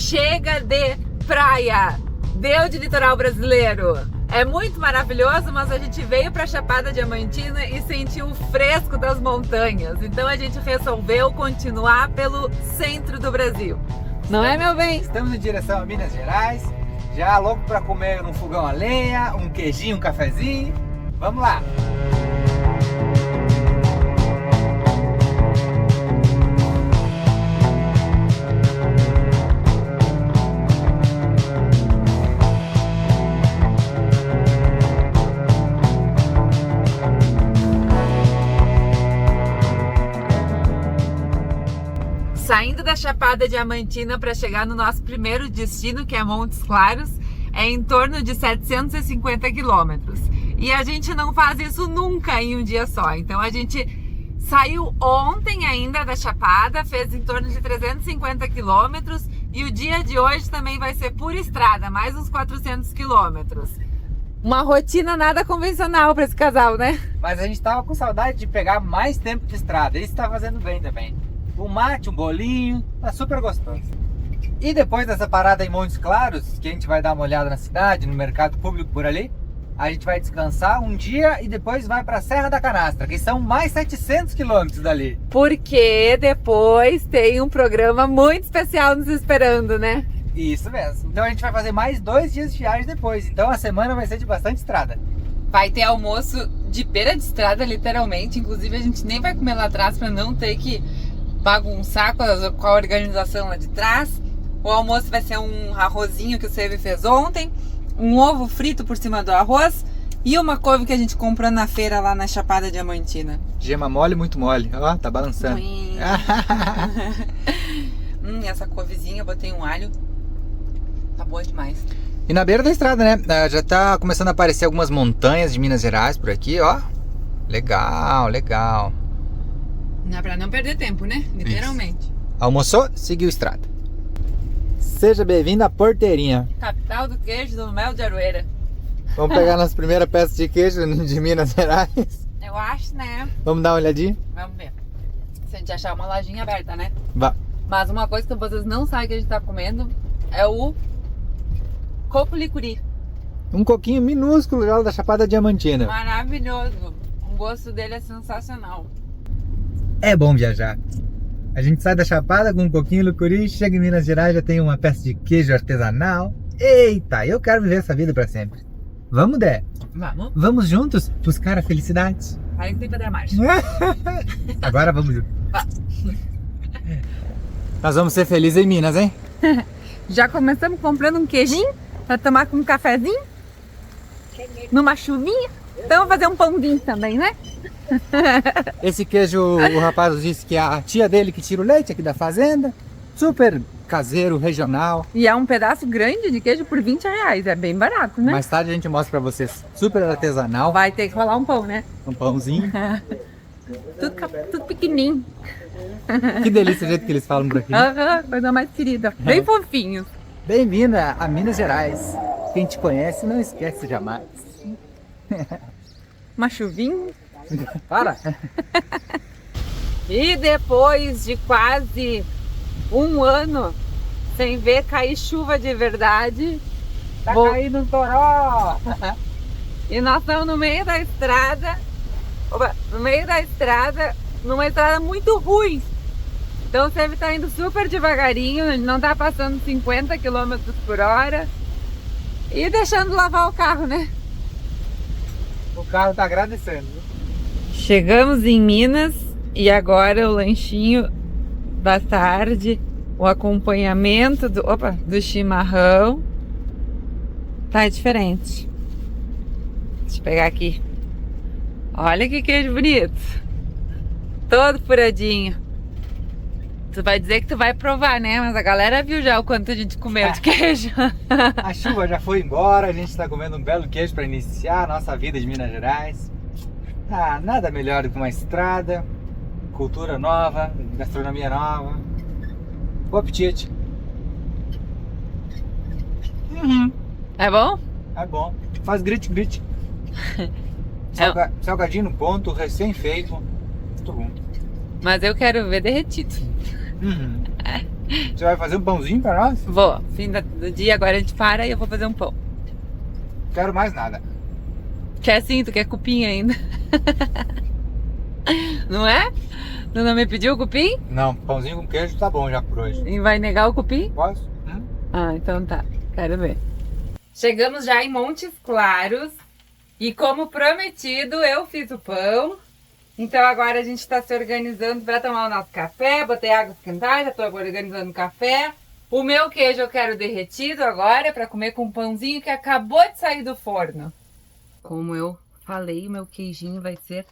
chega de praia, deu de litoral brasileiro. É muito maravilhoso, mas a gente veio para Chapada Diamantina e sentiu o fresco das montanhas. Então a gente resolveu continuar pelo centro do Brasil. Não é, meu bem? Estamos em direção a Minas Gerais, já louco para comer num fogão a lenha, um queijinho, um cafezinho. Vamos lá! Saindo da Chapada Diamantina para chegar no nosso primeiro destino, que é Montes Claros, é em torno de 750 quilômetros. E a gente não faz isso nunca em um dia só. Então a gente saiu ontem ainda da Chapada, fez em torno de 350 quilômetros e o dia de hoje também vai ser por estrada, mais uns 400 quilômetros. Uma rotina nada convencional para esse casal, né? Mas a gente tava com saudade de pegar mais tempo de estrada, isso tá fazendo bem também. Um mate, um bolinho, tá super gostoso. E depois dessa parada em Montes Claros, que a gente vai dar uma olhada na cidade, no mercado público por ali, a gente vai descansar um dia e depois vai para a Serra da Canastra, que são mais 700 quilômetros dali. Porque depois tem um programa muito especial nos esperando, né? Isso mesmo. Então a gente vai fazer mais 2 dias de viagem depois. Então a semana vai ser de bastante estrada. Vai ter almoço de beira de estrada, literalmente. Inclusive a gente nem vai comer lá atrás para não ter que bagunçar com a organização lá de trás. O almoço vai ser um arrozinho que o Seve fez ontem, um ovo frito por cima do arroz e uma couve que a gente comprou na feira lá na Chapada Diamantina. Gema mole, muito mole. Ó, tá balançando. Essa couvezinha, eu botei um alho. Tá boa demais. E na beira da estrada, né? Já tá começando a aparecer algumas montanhas de Minas Gerais por aqui, ó. Legal, legal. Não é pra não perder tempo, né? Literalmente. Isso. Almoçou? Seguiu estrada. Seja bem-vindo à Porteirinha. Capital do queijo do mel de Aroeira. Vamos pegar nossa primeira peça de queijo de Minas Gerais. Eu acho, né? Vamos dar uma olhadinha? Vamos ver. Se a gente achar uma lojinha aberta, né? Vá. Mas uma coisa que vocês não sabem que a gente tá comendo é o coco licuri. Um coquinho minúsculo já da Chapada Diamantina. Maravilhoso. O gosto dele é sensacional. É bom viajar. A gente sai da Chapada com um coquinho licuri, chega em Minas Gerais, já tem uma peça de queijo artesanal. Eita, eu quero viver essa vida pra sempre. Vamos, Dé? Vamos. Vamos juntos buscar a felicidade. Aí tem que fazer a marcha. Agora vamos juntos. Nós vamos ser felizes em Minas, hein? Já começamos comprando um queijinho pra tomar com um cafezinho. Numa chuvinha. Então vamos fazer um pãozinho também, né? Esse queijo, o rapaz disse que é a tia dele que tira o leite aqui da fazenda. Super caseiro, regional. E é um pedaço grande de queijo por R$20. É bem barato, né? Mais tarde a gente mostra pra vocês. Super artesanal. Vai ter que rolar um pão, né? Um pãozinho. Tudo pequenininho. Que delícia o jeito que eles falam por aqui. Coisa mais querida. Bem fofinho. Bem-vinda a Minas Gerais. Quem te conhece não esquece jamais. Uma chuvinha. Para! E depois de quase um ano sem ver cair chuva de verdade, Tá caindo um toró! E nós estamos no meio da estrada, numa estrada muito ruim. Então o Seve tá indo super devagarinho, ele não tá passando 50 km por hora e deixando lavar o carro, né? O carro tá agradecendo. Chegamos em Minas e agora o lanchinho da tarde, o acompanhamento do chimarrão tá diferente. Deixa eu pegar aqui. Olha que queijo bonito. Todo furadinho. Tu vai dizer que tu vai provar, né? Mas a galera viu já o quanto a gente comeu de queijo. A chuva já foi embora, a gente está comendo um belo queijo para iniciar a nossa vida de Minas Gerais. Ah, nada melhor do que uma estrada, cultura nova, gastronomia nova. Bom apetite. É bom? É bom. Faz grite. Salgadinho no ponto, recém-feito. Muito bom. Mas eu quero ver derretido. Você vai fazer um pãozinho pra nós? Vou. Fim do dia, agora a gente para e eu vou fazer um pão. Quero mais nada. Quer sim? Tu quer cupim ainda? Não é? Tu não me pediu o cupim? Não, pãozinho com queijo tá bom já por hoje. E vai negar o cupim? Posso? Ah, então tá. Quero ver. Chegamos já em Montes Claros. E como prometido, eu fiz o pão. Então agora a gente está se organizando para tomar o nosso café. Botei água esquentar, já estou organizando o café. O meu queijo eu quero derretido agora para comer com um pãozinho que acabou de sair do forno. Como eu falei, o meu queijinho vai ser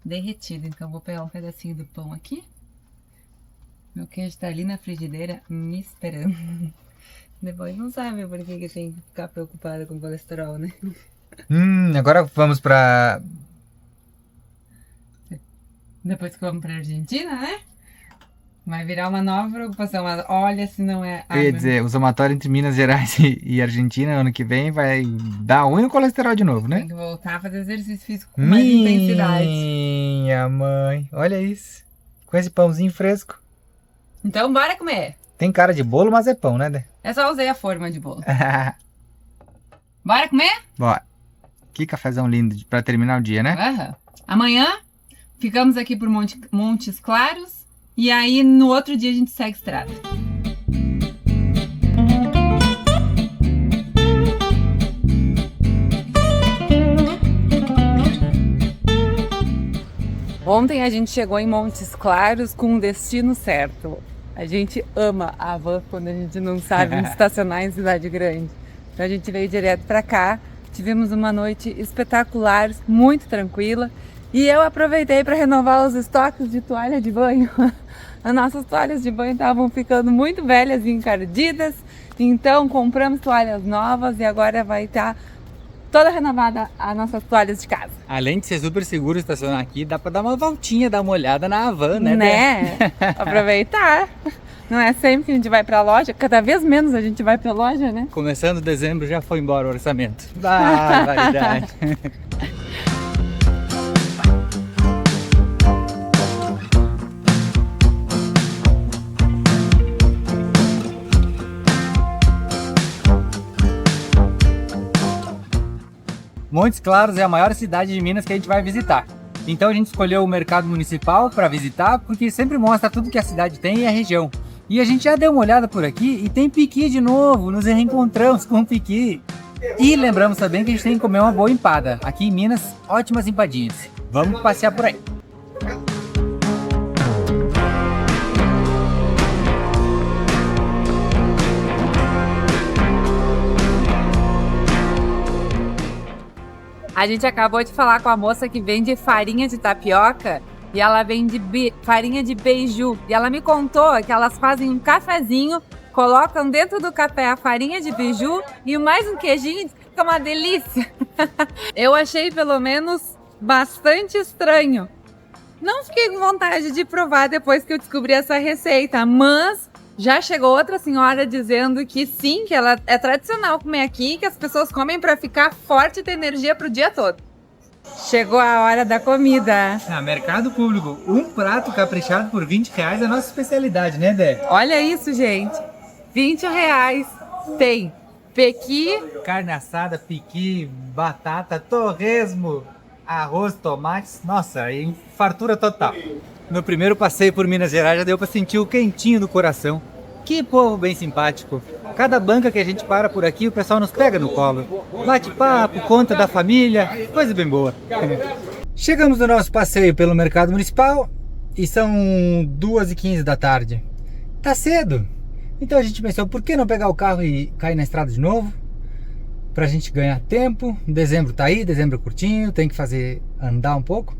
derretido. Então vou pegar um pedacinho do pão aqui. Meu queijo está ali na frigideira me esperando. Depois não sabe por que tem que ficar preocupada com colesterol, né? Agora vamos pra... Depois que vamos pra Argentina, né? Vai virar uma nova preocupação. Mas olha se não é... Eu ia dizer, o somatório entre Minas Gerais e Argentina ano que vem vai dar ruim no colesterol de novo, né? Tem que voltar a fazer exercício físico com mais intensidade. Minha mãe, olha isso. Com esse pãozinho fresco. Então bora comer. Tem cara de bolo, mas é pão, né, Dé? Eu só usei a forma de bolo. Bora comer? Bora. Que cafezão lindo pra terminar o dia, né? Aham. Amanhã ficamos aqui por Montes Claros. E aí no outro dia a gente segue estrada. Ontem a gente chegou em Montes Claros com um destino certo. A gente ama a van quando a gente não sabe onde estacionar em cidade grande. Então a gente veio direto pra cá. Tivemos uma noite espetacular, muito tranquila. E eu aproveitei para renovar os estoques de toalha de banho. As nossas toalhas de banho estavam ficando muito velhas e encardidas. Então compramos toalhas novas e agora vai estar toda renovada as nossas toalhas de casa. Além de ser super seguro estacionar aqui, dá pra dar uma voltinha, dar uma olhada na van, né? Né? Aproveitar. Não é sempre que a gente vai pra loja, cada vez menos a gente vai pra loja, né? Começando dezembro já foi embora o orçamento. Barbaridade. Montes Claros é a maior cidade de Minas que a gente vai visitar. Então a gente escolheu o mercado municipal para visitar, porque sempre mostra tudo que a cidade tem e a região. E a gente já deu uma olhada por aqui e tem piqui de novo, nos reencontramos com o piqui. E lembramos também que a gente tem que comer uma boa empada. Aqui em Minas, ótimas empadinhas. Vamos passear por aí. A gente acabou de falar com a moça que vende farinha de tapioca e ela vende farinha de beiju. E ela me contou que elas fazem um cafezinho, colocam dentro do café a farinha de beiju e mais um queijinho, fica uma delícia. Eu achei pelo menos bastante estranho. Não fiquei com vontade de provar depois que eu descobri essa receita, mas já chegou outra senhora dizendo que sim, que ela é tradicional comer aqui, que as pessoas comem para ficar forte e ter energia pro dia todo. Chegou a hora da comida. Mercado Público, um prato caprichado por R$20 é a nossa especialidade, né, Dé? Olha isso, gente. R$20. Tem pequi, Carne assada, piqui, batata, torresmo, arroz, tomates. Nossa, e fartura total. No primeiro passeio por Minas Gerais já deu pra sentir o quentinho no coração. Que povo bem simpático. Cada banca que a gente para por aqui, o pessoal nos pega no colo. Bate papo, conta da família, coisa bem boa. Chegamos no nosso passeio pelo Mercado Municipal e são 2h15 da tarde. Tá cedo. Então a gente pensou, por que não pegar o carro e cair na estrada de novo? Pra gente ganhar tempo. Dezembro tá aí, dezembro curtinho, tem que andar um pouco.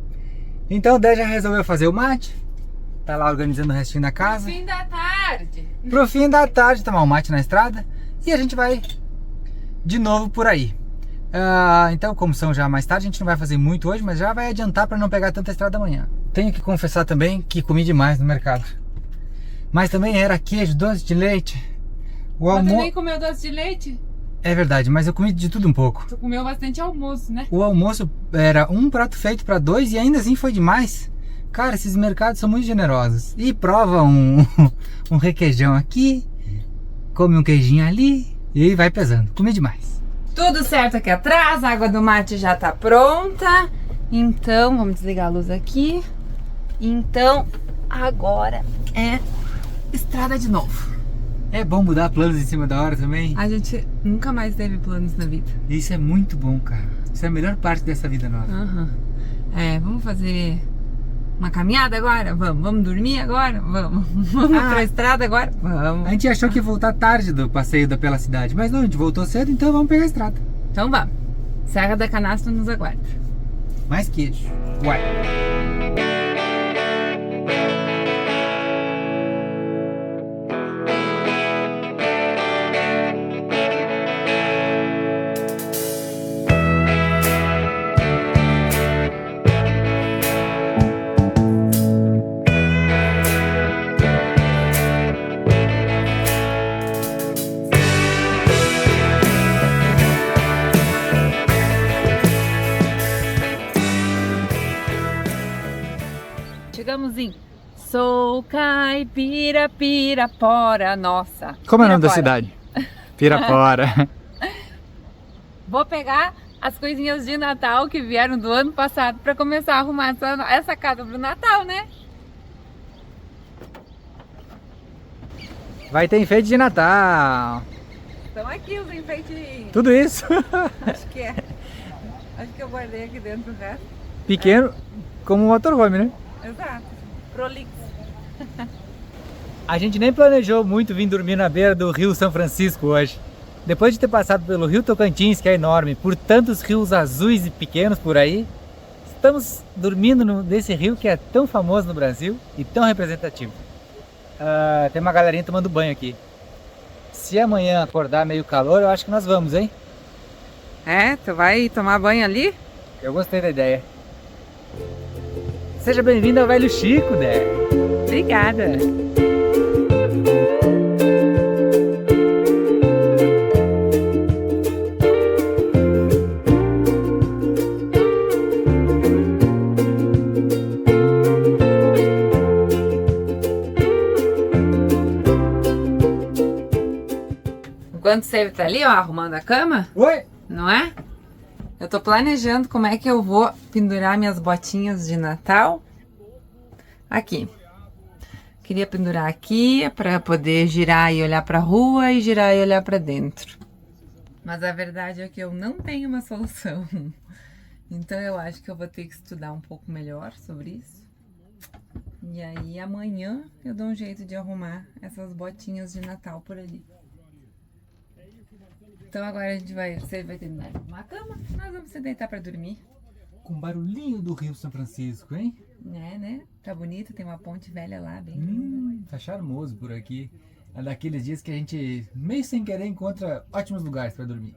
Então o Dé já resolveu fazer o mate. Tá lá organizando o restinho da casa. fim da tarde. Pro fim da tarde, tomar um mate na estrada. E a gente vai de novo por aí. Então, como são já mais tarde, a gente não vai fazer muito hoje, mas já vai adiantar para não pegar tanta estrada amanhã. Tenho que confessar também que comi demais no mercado. Mas também era queijo, doce de leite. Mas tu nem comeu doce de leite? É verdade, mas eu comi de tudo um pouco. Tu comeu bastante almoço, né? O almoço era um prato feito para dois e ainda assim foi demais. Cara, esses mercados são muito generosos. E prova um requeijão aqui, come um queijinho ali e vai pesando. Come demais. Tudo certo aqui atrás, a água do mate já tá pronta. Então, vamos desligar a luz aqui. Então, agora é estrada de novo. É bom mudar planos em cima da hora também. A gente nunca mais teve planos na vida. Isso é muito bom, cara. Isso é a melhor parte dessa vida nossa. Uhum. Vamos fazer uma caminhada agora? Vamos dormir agora? Vamos pra estrada agora? Vamos. A gente achou que ia voltar tarde do passeio pela cidade, mas não, a gente voltou cedo, então vamos pegar a estrada. Então vamos. Serra da Canastra nos aguarda. Mais queijo. Uai. Chegamos em Sou Caipira, Pirapora, nossa. Como é o nome da Pirapora. cidade? Pirapora. Vou pegar as coisinhas de Natal que vieram do ano passado para começar a arrumar essa casa pro Natal, né? Vai ter enfeite de Natal. Estão aqui os enfeites. Tudo isso. Acho que é. Acho que eu guardei aqui dentro o resto. Pequeno, como um motorhome, né? Exato. Prolix. A gente nem planejou muito vir dormir na beira do Rio São Francisco hoje. Depois de ter passado pelo Rio Tocantins, que é enorme, por tantos rios azuis e pequenos por aí, estamos dormindo nesse rio que é tão famoso no Brasil e tão representativo. Tem uma galerinha tomando banho aqui. Se amanhã acordar meio calor, eu acho que nós vamos, hein? Tu vai tomar banho ali? Eu gostei da ideia. Seja bem-vindo ao Velho Chico, né? Obrigada. Enquanto você tá ali, ó, arrumando a cama, Oi! não é? Eu tô planejando como é que eu vou pendurar minhas botinhas de Natal aqui. Queria pendurar aqui para poder girar e olhar pra rua e girar e olhar pra dentro. Mas a verdade é que eu não tenho uma solução. Então eu acho que eu vou ter que estudar um pouco melhor sobre isso. E aí amanhã eu dou um jeito de arrumar essas botinhas de Natal por ali. Então agora você vai terminar de arrumar a cama, nós vamos se deitar pra dormir. Com barulhinho do Rio São Francisco, hein? Né? Tá bonito, tem uma ponte velha lá, bem linda. Tá charmoso por aqui. É daqueles dias que a gente, meio sem querer, encontra ótimos lugares para dormir.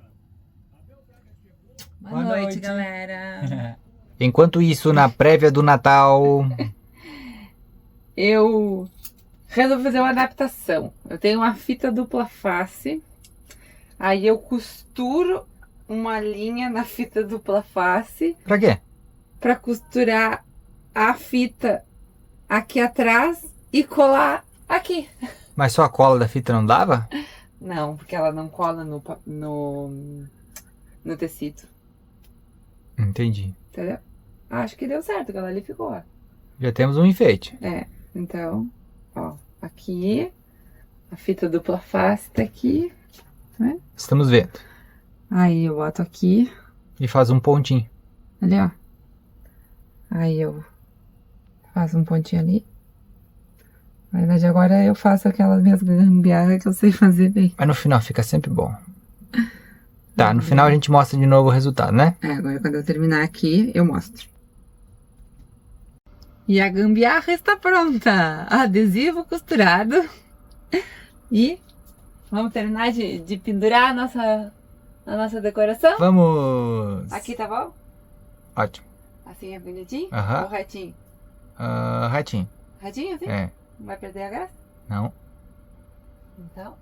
Boa noite, galera. Enquanto isso, na prévia do Natal... Eu resolvi fazer uma adaptação. Eu tenho uma fita dupla face. Aí eu costuro uma linha na fita dupla face. Pra quê? Pra costurar a fita aqui atrás e colar aqui. Mas só a cola da fita não dava? Não, porque ela não cola no tecido. Entendi. Entendeu? Acho que deu certo, aquela ali ficou, ó. Já temos um enfeite. Então, ó, aqui, a fita dupla face tá aqui, né? Estamos vendo. Aí eu boto aqui, E faz um pontinho. ali, ó. Aí eu faço um pontinho ali. Na verdade, agora eu faço aquelas minhas gambiarras que eu sei fazer bem. Mas no final fica sempre bom. Tá, no final a gente mostra de novo o resultado, né? Agora quando eu terminar aqui, eu mostro. E a gambiarra está pronta. Adesivo costurado. E vamos terminar de pendurar a nossa decoração? Vamos! Aqui tá bom? Ótimo. Assim é bonitinho? Aham. Ou retinho? Ratinho. Retinho assim? É. Não vai perder a graça? Não. Então...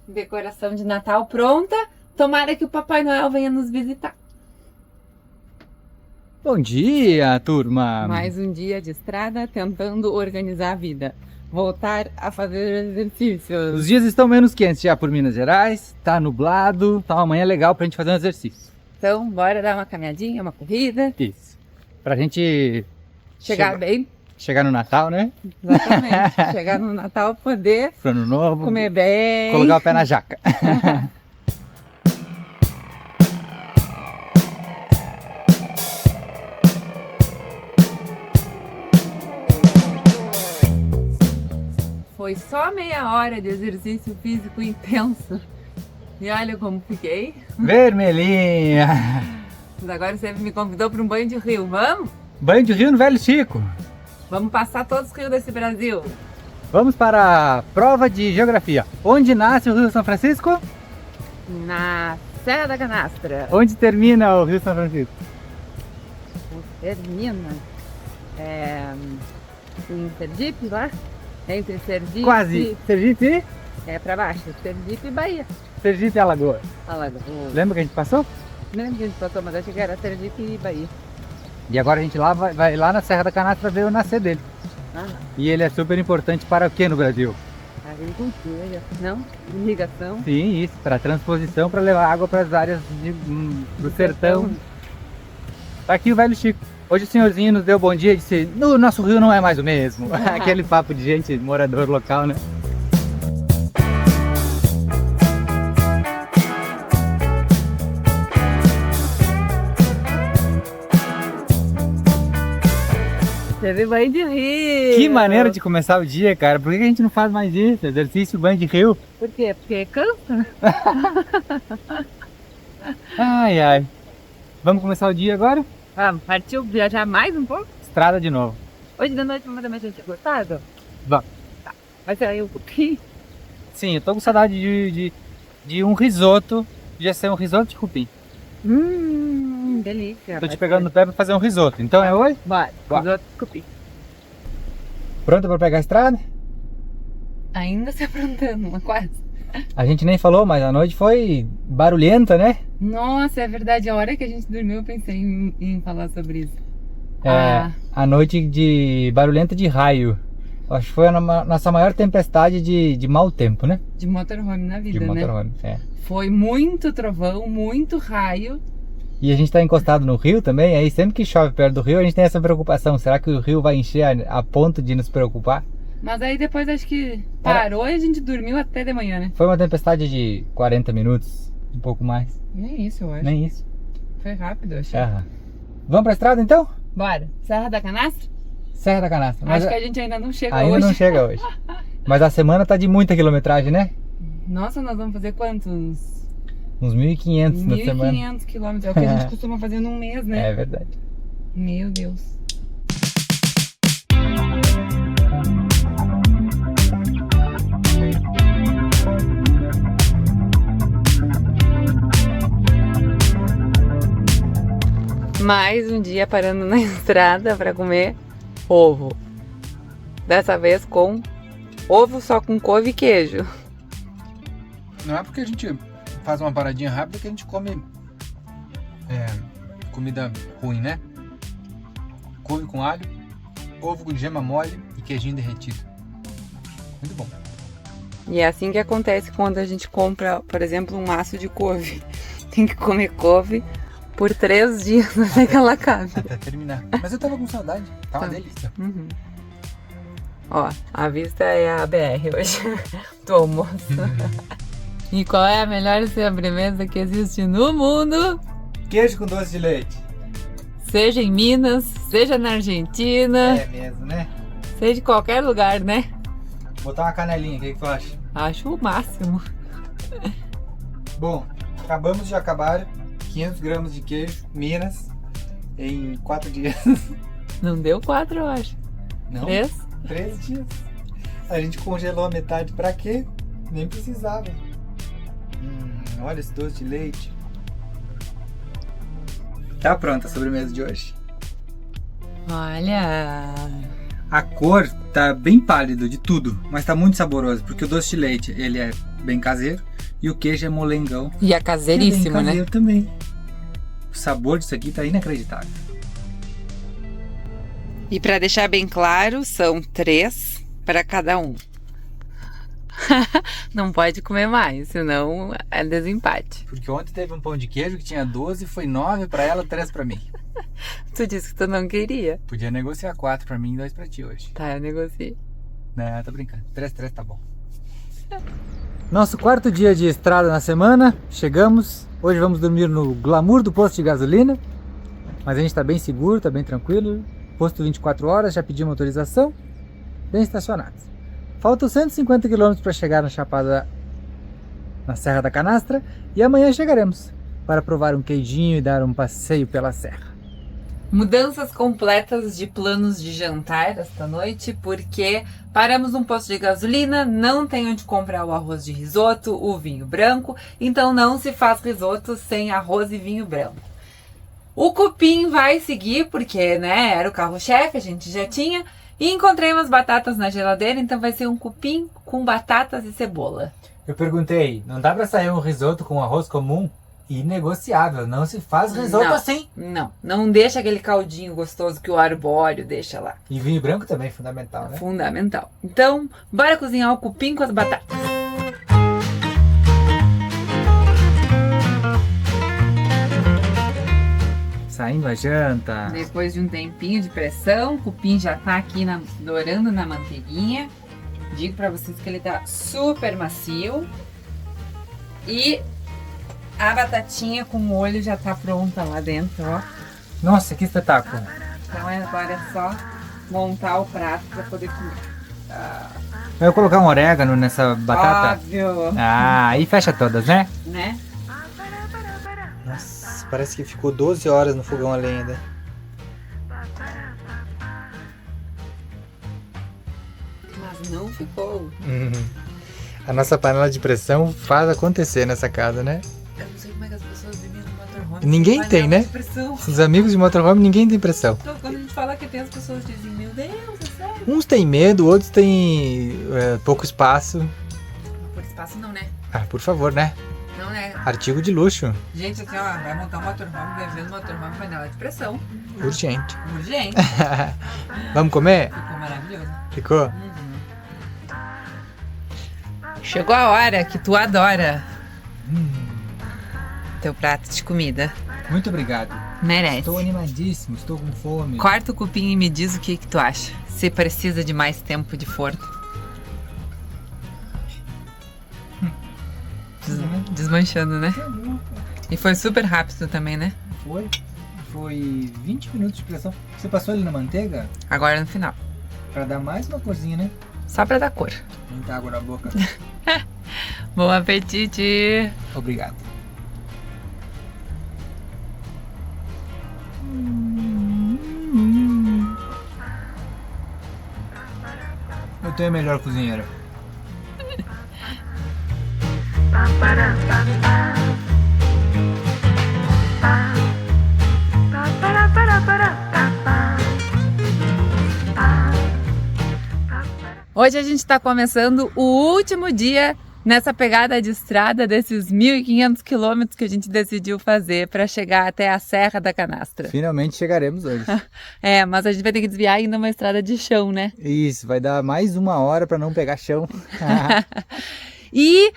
Decoração de Natal pronta. Tomara que o Papai Noel venha nos visitar. Bom dia, turma! Mais um dia de estrada tentando organizar a vida. Voltar a fazer exercícios. Os dias estão menos quentes já por Minas Gerais, tá nublado, tá uma manhã legal pra gente fazer um exercício. Então, bora dar uma caminhadinha, uma corrida. Isso. Pra gente Chegar bem. chegar no Natal, né? Exatamente. Chegar no Natal, poder Pro ano novo. comer bem. Colocar o pé na jaca. Foi só meia hora de exercício físico intenso. E olha como fiquei. Vermelhinha! Mas agora você me convidou para um banho de rio. Vamos? Banho de rio no Velho Chico. Vamos passar todos os rios desse Brasil. Vamos para a prova de geografia. Onde nasce o Rio São Francisco? Na Serra da Canastra. Onde termina o Rio São Francisco? Termina. Em Sergipe, lá? Entre Sergipe. Quase. Sergipe? É pra baixo. Sergipe e Bahia. Sergipe e Alagoas. Alagoas. Lembra que a gente passou? Lembra que a gente passou, mas acho que era Sergipe e Bahia. E agora a gente vai lá na Serra da Canastra ver o nascer dele. Ah, E ele é super importante para o que no Brasil? agricultura, não? Irrigação. Sim, isso, para transposição, para levar água para as áreas do sertão. Tá aqui o Velho Chico. Hoje o senhorzinho nos deu bom dia e disse: no nosso rio não é mais o mesmo. Aquele papo de gente, morador local, né? Teve banho de rio. Que maneira de começar o dia, cara. Por que a gente não faz mais isso? Exercício, banho de rio. Por quê? Porque cansa? Ai, ai. Vamos começar o dia agora? Vamos, partiu viajar mais um pouco? Estrada de novo. Hoje da noite mais ou menos a gente gostado? Vamos. Tá. Vai ser aí um pouquinho? Sim, eu tô com saudade de um risoto. Podia ser um risoto de cupim. Delícia. Tô te pegando no pé pra fazer um risoto. Então é hoje? Bora. Bora. Os outros cupim. Pronta pra pegar a estrada? Ainda se aprontando, mas quase. A gente nem falou, mas a noite foi barulhenta, né? Nossa, é verdade. A hora que a gente dormiu eu pensei em falar sobre isso. A noite de barulhenta de raio. Acho que foi a nossa maior tempestade de mau tempo, né? De motorhome na vida, De né? motorhome, é. Foi muito trovão, muito raio. E a gente tá encostado no rio também, aí sempre que chove perto do rio a gente tem essa preocupação. Será que o rio vai encher a ponto de nos preocupar? Mas aí depois acho que parou e a gente dormiu até de manhã, né? Foi uma tempestade de 40 minutos, um pouco mais. Nem isso, eu acho. Nem isso. Foi rápido, eu achei. Aham. Vamos pra estrada então? Bora. Serra da Canastra? Serra da Canastra. Mas Acho que a gente ainda não chega ainda hoje. não chega hoje. Mas a semana tá de muita quilometragem, né? Nossa, nós vamos fazer quantos? Uns 1.500 na semana. 1.500 quilômetros. É o que a gente costuma fazer num mês, né? É verdade. Meu Deus. Mais um dia parando na estrada para comer ovo. Dessa vez com ovo só com couve e queijo. Não é porque a gente faz uma paradinha rápida que a gente come comida ruim, né? Couve com alho, ovo com gema mole e queijinho derretido. Muito bom. E é assim que acontece quando a gente compra, por exemplo, um maço de couve. Tem que comer couve por 3 dias até que ela acabe. Até terminar. Mas eu tava com saudade. Tá uma delícia. Uhum. Ó, a vista é a BR hoje do almoço. E qual é a melhor sobremesa que existe no mundo? Queijo com doce de leite. Seja em Minas, seja na Argentina, É mesmo, né? seja em qualquer lugar, né? Botar uma canelinha, o que tu acha? Acho o máximo. Bom, acabamos de acabar 500 gramas de queijo, Minas, em 4 dias. Não deu 4, eu acho. Não? 3? 3 dias. A gente congelou a metade pra quê? Nem precisava. Olha esse doce de leite. Tá pronta a sobremesa de hoje. Olha. A cor tá bem pálido de tudo, mas tá muito saboroso, porque o doce de leite, ele é bem caseiro e o queijo é molengão. E é caseiríssimo, é bem né? caseiro também. O sabor disso aqui tá inacreditável. E para deixar bem claro, são 3 para cada um. Não pode comer mais, senão é desempate. Porque ontem teve um pão de queijo que tinha 12, foi 9 pra ela, 3 pra mim. Tu disse que tu não queria. Podia negociar 4 pra mim e 2 pra ti hoje. Tá, eu negociei. Não, tô brincando. 3 tá bom. Nosso quarto dia de estrada na semana, chegamos. Hoje vamos dormir no glamour do posto de gasolina. Mas a gente tá bem seguro, tá bem tranquilo. Posto 24 horas, já pedimos autorização. Bem estacionados. Faltam 150 km para chegar na Chapada, na Serra da Canastra. E amanhã chegaremos para provar um queijinho e dar um passeio pela serra. Mudanças completas de planos de jantar esta noite, porque paramos num posto de gasolina, não tem onde comprar o arroz de risoto, o vinho branco, então não se faz risoto sem arroz e vinho branco. O cupim vai seguir, porque né, era o carro-chefe, a gente já tinha, e encontrei umas batatas na geladeira, então vai ser um cupim com batatas e cebola. Eu perguntei, não dá para sair um risoto com arroz comum? Inegociável, não se faz risoto assim. Não deixa aquele caldinho gostoso que o arbóreo deixa lá. E vinho branco também, fundamental, né? Fundamental. Então, bora cozinhar o cupim com as batatas. Saindo a janta. Depois de um tempinho de pressão, o cupim já tá aqui dourando na manteiguinha. Digo pra vocês que ele tá super macio. E a batatinha com molho já tá pronta lá dentro, ó. Nossa, que espetáculo. Então agora é só montar o prato pra poder comer. Vai eu colocar um orégano nessa batata? Óbvio. Ah, aí fecha todas, né? Né? Nossa, parece que ficou 12 horas no fogão a lenha ainda. Mas não ficou. A nossa panela de pressão faz acontecer nessa casa, né? Eu não sei como é que as pessoas vivem no motorhome. Ninguém tem, né? Os amigos de motorhome, ninguém tem pressão. Então, quando a gente fala que tem, as pessoas dizem, meu Deus, é sério? Uns têm medo, outros têm pouco espaço. Por espaço não, né? Ah, por favor, né? Não, né? Artigo de luxo. Gente, assim, ó, vai montar um motorhome, vai ver no motorhome panela de pressão. Urgente. Urgente. Vamos comer? Ficou maravilhoso. Ficou? Chegou a hora que tu adora. Teu prato de comida. Muito obrigado. Merece. Estou animadíssimo, estou com fome. Corta o cupim e me diz o que tu acha. Se precisa de mais tempo de forno. Desmanchando, né? E foi super rápido também, né? Foi 20 minutos de pressão. Você passou ele na manteiga? Agora no final. Pra dar mais uma corzinha, né? Só pra dar cor. Muita água na boca. Bom apetite! Obrigado. Eu tenho a melhor cozinheira. Hoje a gente está começando o último dia nessa pegada de estrada desses 1.500 quilômetros que a gente decidiu fazer para chegar até a Serra da Canastra. Finalmente chegaremos hoje. Mas a gente vai ter que desviar ainda uma estrada de chão, né? Isso, vai dar mais 1 hora para não pegar chão. E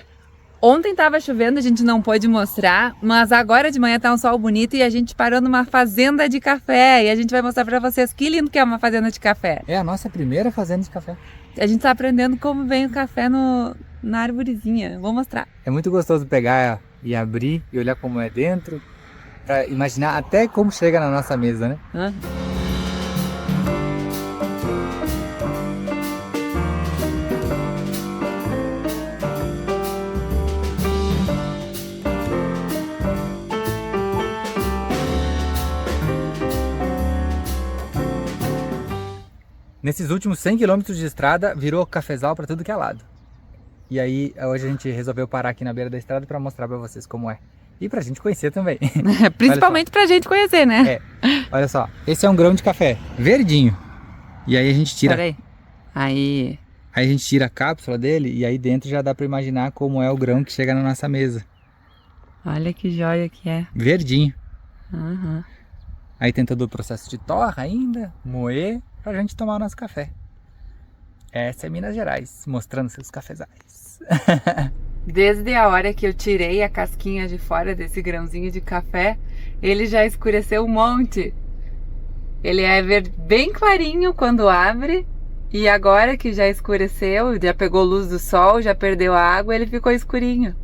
ontem tava chovendo, a gente não pôde mostrar, mas agora de manhã tá um sol bonito e a gente parou numa fazenda de café. E a gente vai mostrar para vocês que lindo que é uma fazenda de café. É a nossa primeira fazenda de café. A gente tá aprendendo como vem o café na arvorezinha. Vou mostrar. É muito gostoso pegar e abrir e olhar como é dentro, para imaginar até como chega na nossa mesa, né? Nesses últimos 100 km de estrada, virou cafezal para tudo que é lado. E aí, hoje a gente resolveu parar aqui na beira da estrada para mostrar para vocês como é. E pra gente conhecer também. Principalmente pra gente conhecer, né? Olha só, esse é um grão de café, verdinho. E aí a gente tira... Peraí. Aí a gente tira a cápsula dele e aí dentro já dá para imaginar como é o grão que chega na nossa mesa. Olha que joia que é. Verdinho. Uhum. Aí tem todo o processo de torra ainda, moer. pra gente tomar o nosso café. Essa é Minas Gerais, mostrando seus cafezais. Desde a hora que eu tirei a casquinha de fora desse grãozinho de café, ele já escureceu um monte. Ele é bem clarinho quando abre, e agora que já escureceu, já pegou luz do sol, já perdeu a água, ele ficou escurinho.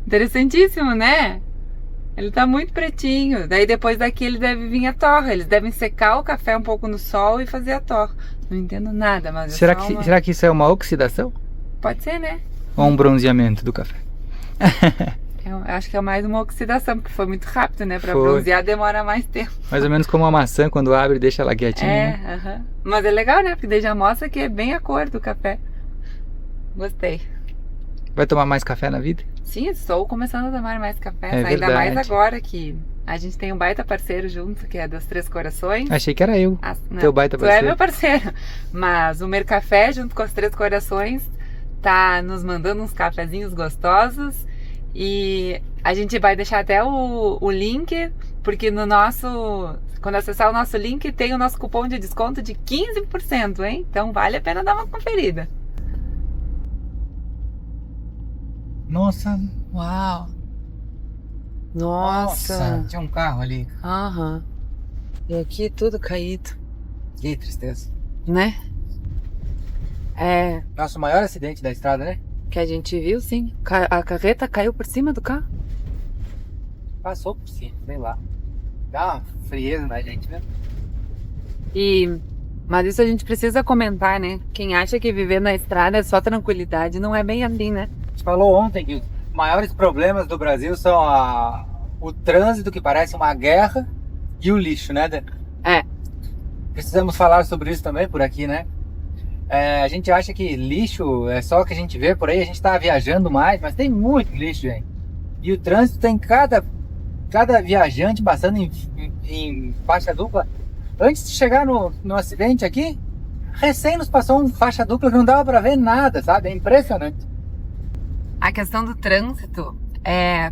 Interessantíssimo, né? Ele tá muito pretinho. Daí depois daqui ele deve vir a torra. Eles devem secar o café um pouco no sol e fazer a torra. Não entendo nada, mas Será que isso é uma oxidação? Pode ser, né? Ou um bronzeamento do café? Eu acho que é mais uma oxidação, porque foi muito rápido, né? Pra Foi. bronzear demora mais tempo. Mais ou menos como uma maçã, quando abre, deixa ela quietinha. né? Aham. Mas é legal, né? Porque daí já mostra que é bem a cor do café. Gostei. Vai tomar mais café na vida? Sim, estou começando a tomar mais café. É Ainda mais verdade. agora que a gente tem um baita parceiro junto, que é das Três Corações. Achei que era eu. Não, Teu baita tu é parceiro. meu parceiro. Mas o Mercafé, junto com as Três Corações, tá nos mandando uns cafezinhos gostosos. E a gente vai deixar até o link, porque no nosso... Quando acessar o nosso link, tem o nosso cupom de desconto de 15%, hein? Então vale a pena dar uma conferida. Nossa. Uau! Tinha um carro ali. Aham. E aqui tudo caído, Que tristeza. né? É, Nosso maior acidente da estrada, né? que a gente viu, sim. A carreta caiu por cima do carro. Passou por cima, sei lá. Dá uma frieza na gente, né? Mas isso a gente precisa comentar, né? Quem acha que viver na estrada é só tranquilidade, não é bem assim, né? A gente falou ontem que os maiores problemas do Brasil são o trânsito, que parece uma guerra, e o lixo, né, Dan? É. Precisamos falar sobre isso também por aqui, né? A gente acha que lixo é só o que a gente vê por aí, a gente tá viajando mais, mas tem muito lixo, gente. E o trânsito tem cada viajante passando em faixa dupla. Antes de chegar no acidente aqui, recém nos passou uma faixa dupla que não dava pra ver nada, sabe? É impressionante. A questão do trânsito,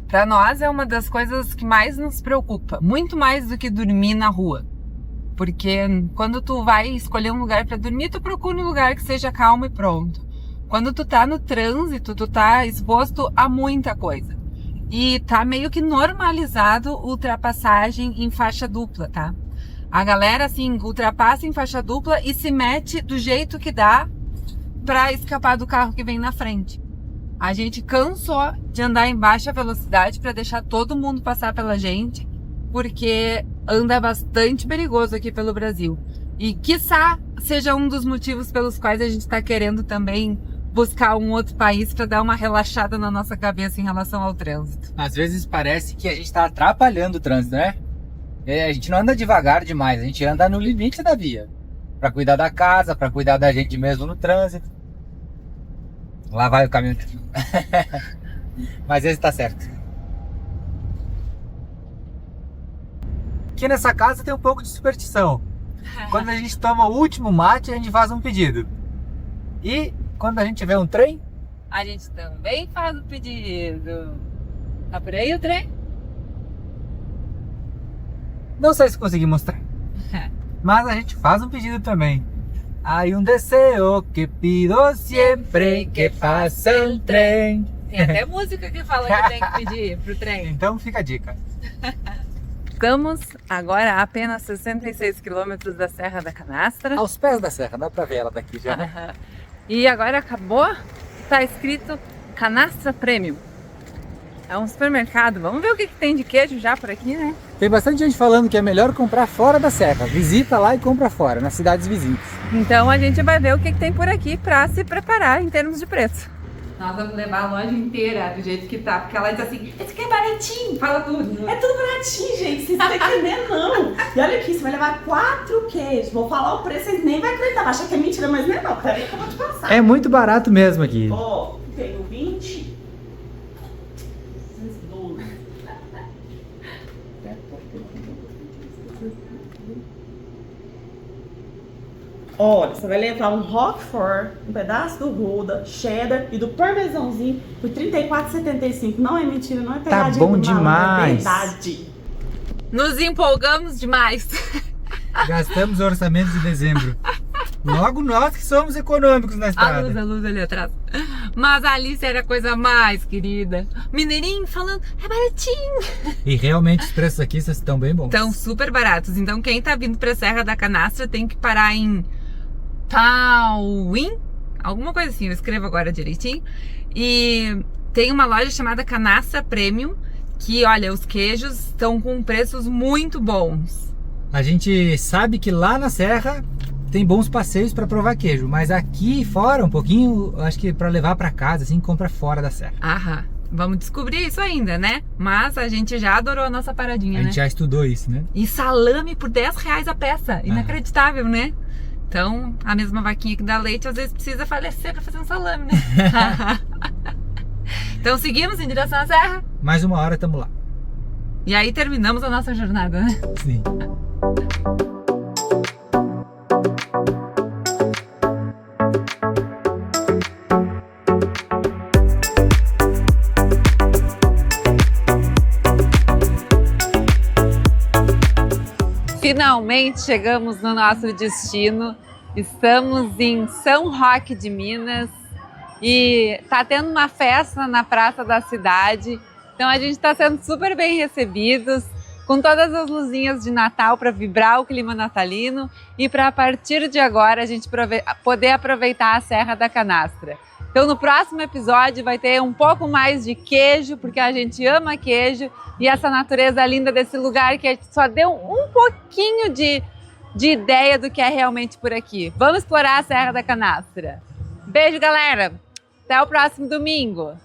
para nós é uma das coisas que mais nos preocupa, muito mais do que dormir na rua. Porque quando tu vai escolher um lugar para dormir, tu procura um lugar que seja calmo e pronto. Quando tu tá no trânsito, tu tá exposto a muita coisa. E tá meio que normalizado ultrapassagem em faixa dupla, tá? A galera, assim, ultrapassa em faixa dupla e se mete do jeito que dá pra escapar do carro que vem na frente. A gente cansou de andar em baixa velocidade para deixar todo mundo passar pela gente, porque anda bastante perigoso aqui pelo Brasil. E quiçá seja um dos motivos pelos quais a gente está querendo também buscar um outro país para dar uma relaxada na nossa cabeça em relação ao trânsito. Às vezes parece que a gente está atrapalhando o trânsito, né? A gente não anda devagar demais, a gente anda no limite da via. Para cuidar da casa, para cuidar da gente mesmo no trânsito. Lá vai o caminhão. Mas esse tá certo. Aqui nessa casa tem um pouco de superstição. Quando a gente toma o último mate, a gente faz um pedido. E quando a gente vê um trem, A gente também faz o pedido. Tá por aí o trem? não sei se consegui mostrar, mas a gente faz um pedido também. Hay un deseo que pido siempre que pase el tren. Tem até música que fala que tem que pedir pro trem. Então fica a dica. Estamos agora a apenas 66 quilômetros da Serra da Canastra. Aos pés da serra, dá pra ver ela daqui já, né? E agora acabou, tá escrito Canastra Premium. É um supermercado. Vamos ver o que tem de queijo já por aqui, né? Tem bastante gente falando que é melhor comprar fora da serra. Visita lá e compra fora, nas cidades vizinhas. Então a gente vai ver o que tem por aqui pra se preparar em termos de preço. Nós vamos levar a loja inteira do jeito que tá, porque ela diz assim, esse aqui é baratinho, fala tudo. É tudo baratinho, gente. Vocês não estão entendendo, não. E olha aqui, você vai levar 4 queijos. Vou falar o preço, vocês nem vão acreditar. Vai achar que é mentira, mas não é não. Peraí que eu vou te passar. É muito barato mesmo aqui. Ó, tenho 20. 12. Olha, você vai levar um Roquefort, um pedaço do Gouda, cheddar e do parmesãozinho por R$ 34,75. Não é mentira, não é pegadinha bom do malandro, demais. é verdade. Nos empolgamos demais. Gastamos o orçamento de dezembro. Logo nós que somos econômicos na estrada. A luz ali atrás. Mas a Alice era a coisa mais querida. Mineirinho falando, é baratinho. E realmente os preços aqui estão bem bons. Estão super baratos. Então quem tá vindo pra Serra da Canastra tem que parar em Tauim, alguma coisa assim, eu escrevo agora direitinho. E tem uma loja chamada Canastra Premium, que olha, os queijos estão com preços muito bons. A gente sabe que lá na Serra tem bons passeios para provar queijo, mas aqui fora um pouquinho, acho que para levar para casa, assim, compra fora da Serra. Aham, vamos descobrir isso ainda, né? Mas a gente já adorou a nossa paradinha, A né? gente já estudou isso, né? E salame por R$10 a peça, inacreditável, né? Então, a mesma vaquinha que dá leite, às vezes precisa falecer para fazer um salame, né? Então seguimos em direção à Serra. Mais uma hora estamos lá. E aí terminamos a nossa jornada, né? Sim. Finalmente chegamos no nosso destino. Estamos em São Roque de Minas e tá tendo uma festa na praça da cidade. Então a gente está sendo super bem recebidos, com todas as luzinhas de Natal para vibrar o clima natalino e para a partir de agora a gente poder aproveitar a Serra da Canastra. Então no próximo episódio vai ter um pouco mais de queijo, porque a gente ama queijo e essa natureza linda desse lugar que só deu um pouquinho de ideia do que é realmente por aqui. Vamos explorar a Serra da Canastra. Beijo, galera! Até o próximo domingo!